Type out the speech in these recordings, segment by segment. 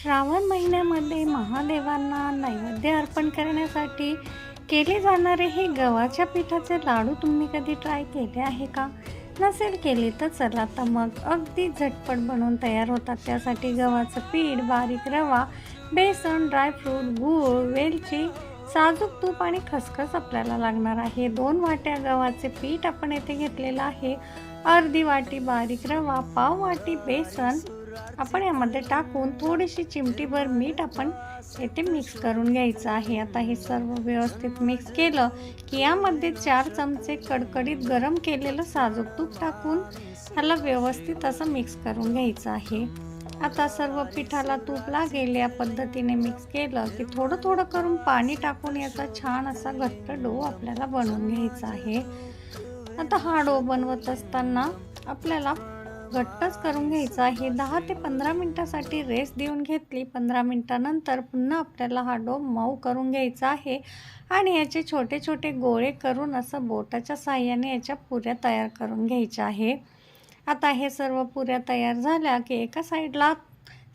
श्रावण महिन्यामध्ये महादेवांना नैवेद्य अर्पण करण्यासाठी केले जाणारे हे गव्हाच्या पिठाचे लाडू तुम्ही कधी ट्राय केले आहे का? नसेल केले तर चला तर मग अगदी झटपट बनवून तयार होतात. त्यासाठी गव्हाचं पीठ, बारीक रवा, बेसन, ड्रायफ्रूट, गूळ, वेलची, साजूक तूप आणि खसखस आपल्याला लागणार आहे. 2 वाट्या गव्हाचे पीठ आपण येथे घेतलेलं आहे. अर्धी वाटी बारीक रवा, पाव वाटी बेसन आपण यामध्ये टाकून थोडीशी चिमटीभर मीठ आपण येथे मिक्स करून घ्यायचं आहे. आता हे सर्व व्यवस्थित मिक्स केलं की यामध्ये 4 चमचे कडकडीत गरम केलेलं साजूक तूप टाकून ह्याला व्यवस्थित असं मिक्स करून घ्यायचं आहे. आता सर्व पिठाला तूप लागेल या पद्धतीने मिक्स केलं की थोडं थोडं करून पाणी टाकून याचा छान असा घट्ट डो आपल्याला बनवून घ्यायचा आहे. आता हा डो बनवत असताना आपल्याला घट्टच करून घ्यायचा आहे. 10 ते 15 मिनिटासाठी रेस्ट देऊन घेतली. 15 मिनिटानंतर पुन्हा आपल्याला हा डो मऊ करून घ्यायचा आहे आणि याचे छोटे छोटे गोळे करून असं बोटाच्या साहाय्याने याच्या पुऱ्या तयार करून घ्यायच्या आहे. आता हे सर्व पुऱ्या तयार झाल्या की एका साईडला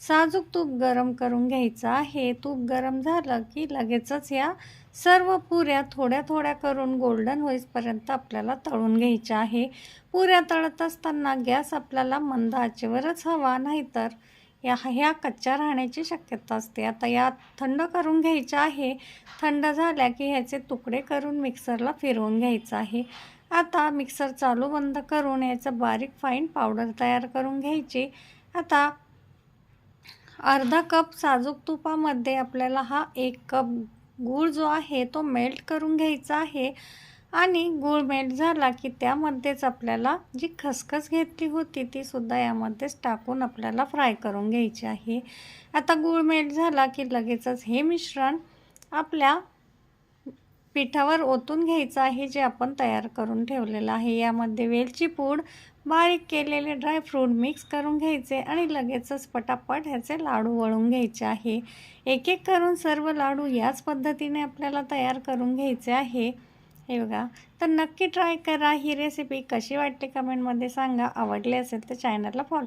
साजूक तूप गरम करून घ्यायचं आहे. तूप गरम झालं की लगेचच या सर्व पुऱ्या थोड्या थोड्या करून गोल्डन होईपर्यंत आपल्याला तळून घ्यायच्या आहे. पुऱ्या तळत असताना गॅस आपल्याला मंद आचेवरच हवा, नाहीतर ह्या कच्च्या राहण्याची शक्यता असते. आता या थंड करून घ्यायच्या आहे. थंड झाल्या की ह्याचे तुकडे करून मिक्सरला फिरवून घ्यायचं आहे. आता मिक्सर चालू बंद करून याचं बारीक फाईन पावडर तयार करून घ्यायची. आता अर्धा कप साजूक तुपामध्ये आपल्याला हा 1 कप गूळ जो आहे तो मेल्ट करून घ्यायचा आहे आणि गूळ मेल्ट झाला की त्यामध्येच आपल्याला जी खसखस घेतली होती ती सुद्धा यामध्येच टाकून आपल्याला फ्राय करून घ्यायची आहे. आता गूळ मेल्ट झाला की लगेचच हे मिश्रण आपल्या पिठावर ओतून घ्यायचं आहे जे आपण तयार करून ठेवलेलं आहे. यामध्ये वेलची पूड, बारीक केलेले ड्रायफ्रूट मिक्स करून घ्यायचे आणि लगेचच पटापट ह्याचे लाडू वळून घ्यायचे आहे. एक एक करून सर्व लाडू याच पद्धतीने आपल्याला तयार करून घ्यायचे आहे. हे बघा, तर नक्की ट्राय करा. ही रेसिपी कशी वाटते कमेंटमध्ये सांगा. आवडली असेल तर चॅनलला फॉलो